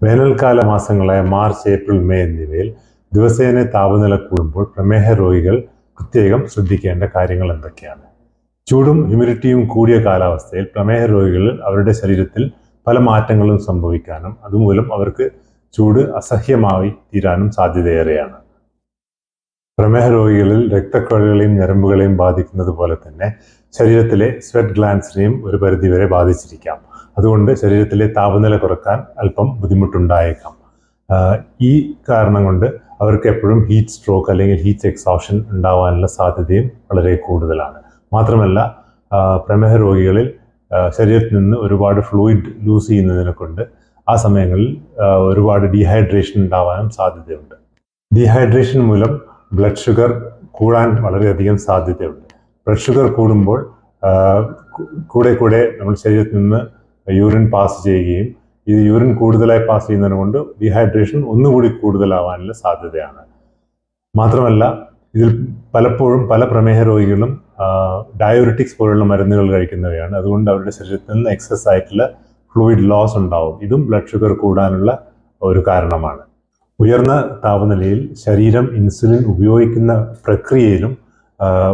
വേനൽക്കാല മാസങ്ങളായ March, April, May എന്നിവയിൽ ദിവസേന താപനില കൂടുമ്പോൾ പ്രമേഹ രോഗികൾ പ്രത്യേകം ശ്രദ്ധിക്കേണ്ട കാര്യങ്ങൾ എന്തൊക്കെയാണ്? ചൂടും ഹ്യൂമിഡിറ്റിയും കൂടിയ കാലാവസ്ഥയിൽ പ്രമേഹ രോഗികളിൽ അവരുടെ ശരീരത്തിൽ പല മാറ്റങ്ങളും സംഭവിക്കാനും അതുമൂലം അവർക്ക് ചൂട് അസഹ്യമായി തീരാനും സാധ്യതയേറെയാണ്. പ്രമേഹ രോഗികളിൽ രക്തക്കുഴലുകളെയും ഞരമ്പുകളെയും ബാധിക്കുന്നത് പോലെ തന്നെ ശരീരത്തിലെ സ്വെറ്റ് ഗ്ലാൻസിനെയും ഒരു പരിധിവരെ ബാധിച്ചിരിക്കാം. അതുകൊണ്ട് ശരീരത്തിലെ താപനില കുറക്കാൻ അല്പം ബുദ്ധിമുട്ടുണ്ടായേക്കാം. ഈ കാരണം കൊണ്ട് അവർക്ക് എപ്പോഴും ഹീറ്റ് സ്ട്രോക്ക് അല്ലെങ്കിൽ ഹീറ്റ് എക്സോഷൻ ഉണ്ടാവാനുള്ള സാധ്യതയും വളരെ കൂടുതലാണ്. മാത്രമല്ല, പ്രമേഹ രോഗികളിൽ ശരീരത്തിൽ നിന്ന് ഒരുപാട് ഫ്ലൂയിഡ് ലൂസ് ചെയ്യുന്നതിനെ കൊണ്ട് ആ സമയങ്ങളിൽ ഒരുപാട് ഡീഹൈഡ്രേഷൻ ഉണ്ടാവാനും സാധ്യതയുണ്ട്. ഡീഹൈഡ്രേഷൻ മൂലം ബ്ലഡ് ഷുഗർ കൂടാൻ വളരെയധികം സാധ്യതയുണ്ട്. ബ്ലഡ് ഷുഗർ കൂടുമ്പോൾ കൂടെ നമ്മുടെ ശരീരത്തിൽ നിന്ന് യൂറിൻ പാസ് ചെയ്യുകയും ഇത് യൂറിൻ കൂടുതലായി പാസ് ചെയ്യുന്നതിന് കൊണ്ട് ഡീഹൈഡ്രേഷൻ ഒന്നുകൂടി കൂടുതലാവാനുള്ള സാധ്യതയാണ്. മാത്രമല്ല, ഇതിൽ പലപ്പോഴും പല പ്രമേഹ രോഗികളും ഡയോറിറ്റിക്സ് പോലുള്ള മരുന്നുകൾ കഴിക്കുന്നവയാണ്. അതുകൊണ്ട് അവരുടെ ശരീരത്തിൽ നിന്ന് എക്സസ് ആയിട്ടുള്ള ഫ്ലൂയിഡ് ലോസ് ഉണ്ടാവും. ഇതും ബ്ലഡ് ഷുഗർ കൂടാനുള്ള ഒരു കാരണമാണ്. ഉയർന്ന താപനിലയിൽ ശരീരം ഇൻസുലിൻ ഉപയോഗിക്കുന്ന പ്രക്രിയയിലും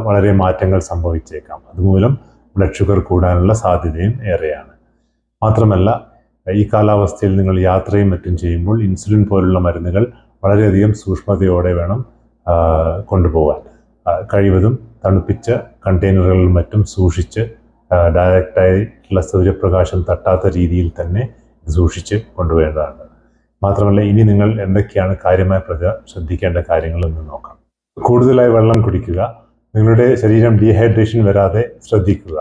വളരെ മാറ്റങ്ങൾ സംഭവിച്ചേക്കാം. അതുമൂലം ബ്ലഡ് ഷുഗർ കൂടാനുള്ള സാധ്യതയും ഏറെയാണ്. മാത്രമല്ല, ഈ കാലാവസ്ഥയിൽ നിങ്ങൾ യാത്രയും മറ്റും ചെയ്യുമ്പോൾ ഇൻസുലിൻ പോലുള്ള മരുന്നുകൾ വളരെയധികം സൂക്ഷ്മതയോടെ വേണം കൊണ്ടുപോകാൻ. കഴിവതും തണുപ്പിച്ച കണ്ടെയ്നറുകളിലും മറ്റും സൂക്ഷിച്ച് ഡയറക്റ്റായിട്ടുള്ള സൂര്യപ്രകാശം തട്ടാത്ത രീതിയിൽ തന്നെ സൂക്ഷിച്ച് കൊണ്ടുപോകേണ്ടതാണ്. മാത്രമല്ല, ഇനി നിങ്ങൾ എന്തൊക്കെയാണ് കാര്യമായി ശ്രദ്ധിക്കേണ്ട കാര്യങ്ങളെന്ന് നോക്കാം. കൂടുതലായി വെള്ളം കുടിക്കുക. നിങ്ങളുടെ ശരീരം ഡീഹൈഡ്രേഷൻ വരാതെ ശ്രദ്ധിക്കുക.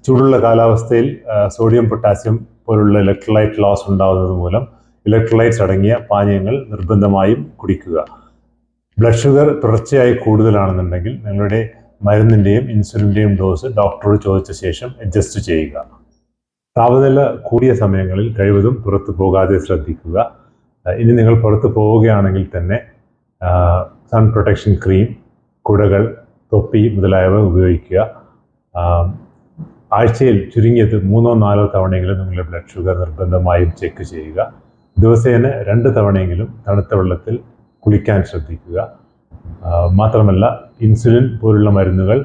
ചൂടുള്ള കാലാവസ്ഥയിൽ സോഡിയം, പൊട്ടാസ്യം പോലുള്ള ഇലക്ട്രോലൈറ്റ് ലോസ് ഉണ്ടാകുന്നത് മൂലം ഇലക്ട്രോലൈറ്റ്സ് അടങ്ങിയ പാനീയങ്ങൾ നിർബന്ധമായും കുടിക്കുക. ബ്ലഡ് ഷുഗർ തുടർച്ചയായി കൂടുതലാണെന്നുണ്ടെങ്കിൽ നിങ്ങളുടെ മരുന്നിൻ്റെയും ഇൻസുലിൻ്റെയും ഡോസ് ഡോക്ടറോട് ചോദിച്ച ശേഷം അഡ്ജസ്റ്റ് ചെയ്യുക. താപനില കൂടിയ സമയങ്ങളിൽ കഴിവതും പുറത്തു പോകാതെ ശ്രദ്ധിക്കുക. ഇനി നിങ്ങൾ പുറത്തു പോവുകയാണെങ്കിൽ തന്നെ സൺ പ്രൊട്ടക്ഷൻ ക്രീം, കുടകൾ, തൊപ്പി മുതലായവ ഉപയോഗിക്കുക. ആഴ്ചയിൽ ചുരുങ്ങിയത് 3-4 തവണയെങ്കിലും നിങ്ങളുടെ ബ്ലഡ് ഷുഗർ നിർബന്ധമായും ചെക്ക് ചെയ്യുക. ദിവസേന 2 തവണയെങ്കിലും തണുത്ത വെള്ളത്തിൽ കുളിക്കാൻ ശ്രദ്ധിക്കുക. മാത്രമല്ല, ഇൻസുലിൻ പോലുള്ള മരുന്നുകൾ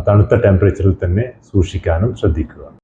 തണുത്ത ടെമ്പറേച്ചറിൽ തന്നെ സൂക്ഷിക്കാനും ശ്രദ്ധിക്കുക.